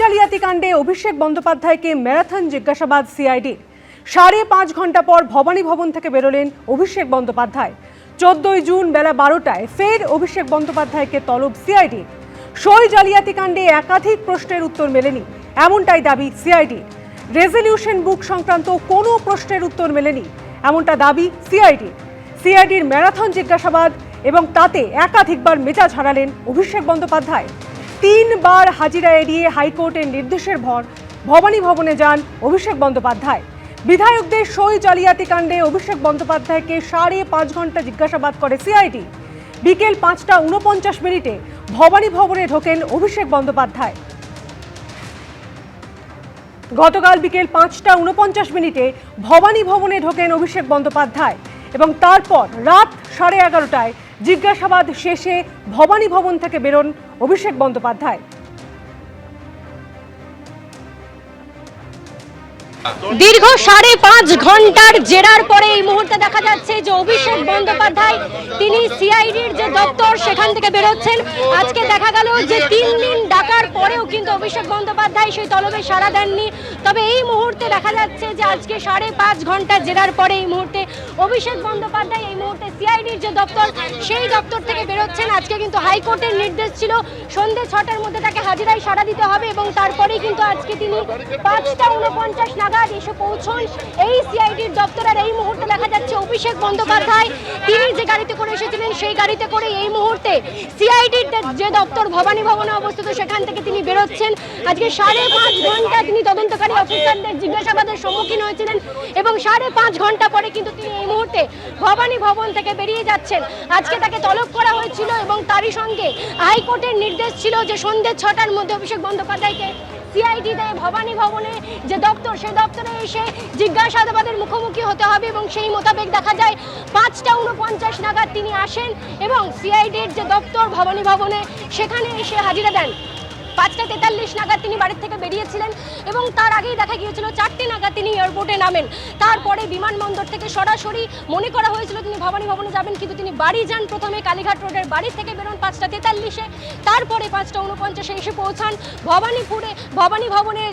জালিয়াতি কাণ্ডে অভিষেক বন্দ্যোপাধ্যায়কে ম্যারাথন জিজ্ঞাসাবাদ সিআইডি। 5.5 ঘন্টা পর ভবানী ভবন থেকে বেরোলেন অভিষেক বন্দ্যোপাধ্যায়। 14 জুন বেলা 12টায় ফের অভিষেক বন্দ্যোপাধ্যায়কে তলব সিআইডি। সই জালিয়াতি কাণ্ডে একাধিক প্রশ্নের উত্তর মেলেনি, এমনটাই দাবি সিআইডি। রেজলিউশন বুক সংক্রান্ত কোনো প্রশ্নের উত্তর মেলেনি, এমনটা দাবি সিআইডি। সিআইডির ম্যারাথন জিজ্ঞাসাবাদ এবং তাতে একাধিকবার মেজাজ হারালেন অভিষেক বন্দ্যোপাধ্যায়। 3 বার হাজিরা এড়িয়ে হাইকোর্টের নির্দেশের ভর ভবানী ভবনে যান অভিষেক বন্দ্যোপাধ্যায়। বিধায়কদের সই জালিয়াতি কাণ্ডে অভিষেক বন্দ্যোপাধ্যায়কে 5.5 ঘন্টা জিজ্ঞাসাবাদ করে সিআইডি। বিকেল 5টা 49 ভবানী ভবনে ঢোকেন অভিষেক বন্দ্যোপাধ্যায়। গতকাল বিকেল 5টা 49 ভবানী ভবনে ঢোকেন অভিষেক বন্দ্যোপাধ্যায় এবং তারপর রাত 11:30টায় জিজ্ঞাসাবাদ শেষে ভবানী ভবন থেকে বেরোন অভিষেক বন্দ্যোপাধ্যায়। দীর্ঘ 5.5 ঘন্টার জেরার পরে এই মুহূর্তে দেখা যাচ্ছে যে অভিষেক বন্দ্যোপাধ্যায় তিনি সিআইডির যে দপ্তর সেখান থেকে বেরোচ্ছেন। আজকে দেখা গেল যে 3 দিন ডাকার পরেও কিন্তু অভিষেক বন্দ্যোপাধ্যায় সেই তলবে সাড়া দেননি। তবে এই মুহূর্তে দেখা যাচ্ছে যে আজকে 5.5 ঘন্টা জেরার পরে এই মুহূর্তে অভিষেক বন্দ্যোপাধ্যায় এই মুহূর্তে সিআইডির যে দপ্তর সেই দপ্তর থেকে বেরোচ্ছেন। আজকে কিন্তু হাইকোর্টের নির্দেশ ছিল সন্ধ্যে 6টার মধ্যে তাকে হাজিরায় সাড়া দিতে হবে এবং তারপরেই কিন্তু আজকে তিনি 5টা 49 এসে পৌঁছন এই সিআইডির দপ্তরের। এই মুহূর্তে দেখা যাচ্ছে অভিষেক বন্দ্যোপাধ্যায় তিনি যে গাড়িতে করে এসেছিলেন সেই গাড়িতে করে এই মুহূর্তে সিআইডির যে দপ্তর ভবানী ভবনে অবস্থিত সেখান থেকে তিনি বেরোচ্ছেন। আজকে 5.5 ঘন্টা তিনি তদন্তকারী অফিসারদের জিজ্ঞাসাবাদের সম্মুখীন হয়েছিলেন এবং 5.5 ঘন্টা পরে কিন্তু তিনি এই মুহূর্তে ভবানী ভবন থেকে বেরিয়ে যাচ্ছেন। আজকে তাকে তলব করা হয়েছিল এবং তারই সঙ্গে হাইকোর্টের নির্দেশ ছিল যে সন্ধ্যে 6টার মধ্যে অভিষেক বন্দ্যোপাধ্যায়কে সিআইডিতে ভবানী ভবনে যে দপ্তর সেই দপ্তরে এসে জিজ্ঞাসাবাদের মুখোমুখি হতে হবে এবং সেই মোতাবেক দেখা যায় 5টা 49 তিনি আসেন এবং সিআইডির যে দপ্তর ভবানী ভবনে সেখানে এসে হাজিরা দেন। 5টা 43 তিনি বাড়ির থেকে বেরিয়েছিলেন এবং তার আগেই দেখা গিয়েছিল 4টে তিনি এয়ারপোর্টে নামেন। তারপরে বিমানবন্দর থেকে সরাসরি মনে করা হয়েছিল তিনি ভবানী ভবনে যাবেন, কিন্তু তিনি বাড়ি যান। প্রথমে কালীঘাট রোডের বাড়ি থেকে বেরোন 5টা 43, তারপরে 5টা 49 এসে পৌঁছান ভবানী ভবনে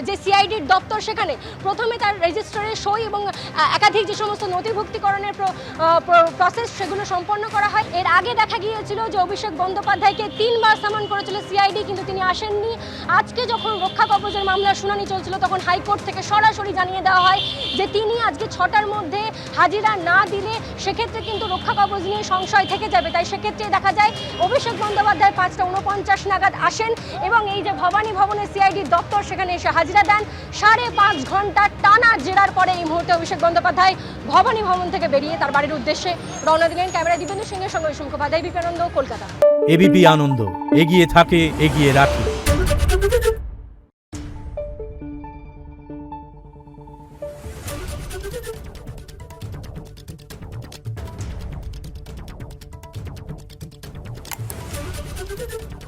যে সিআইডির দপ্তর সেখানে। প্রথমে তার রেজিস্টারে সই এবং একাধিক যে সমস্ত নথিভুক্তিকরণের প্রসেস সেগুলো সম্পন্ন করা হয়। এর আগে দেখা গিয়েছিল যে অভিষেক বন্দ্যোপাধ্যায়কে 3 বার সামন করেছিল সিআইডি, কিন্তু তিনি আসেননি। আজকে যখন রক্ষা কবচের মামলার শুনানি চলছিল তখন হাইকোর্ট থেকে সরাসরি জানিয়ে দেওয়া হয় যে তিনি আজকে 6টার মধ্যে হাজিরা না দিলে সেক্ষেত্রে কিন্তু রক্ষা কবচ নিয়ে সংশয় থেকে যাবে। তাই সেক্ষেত্রে দেখা যায় অভিষেক বন্দ্যোপাধ্যায় 5টা 49 আসেন এবং এই যে ভবানী ভবনের সিআইডির দপ্তর সেখানে এসে হাজিরা দেন। 5.5 ঘন্টা টানা জেরার পরে এই মুহূর্তে অভিষেক বন্দ্যোপাধ্যায় ভবানী ভবন থেকে বেরিয়ে তার বাড়ির উদ্দেশ্যে রওনা দিলেন। ক্যামেরায় দীপেন্দু সিংহের সঙ্গে মুখোপাধ্যায়, এবিপি আনন্দ, কলকাতা। এবিপি আনন্দ, এগিয়ে থাকে, এগিয়ে রাখে। Thank you.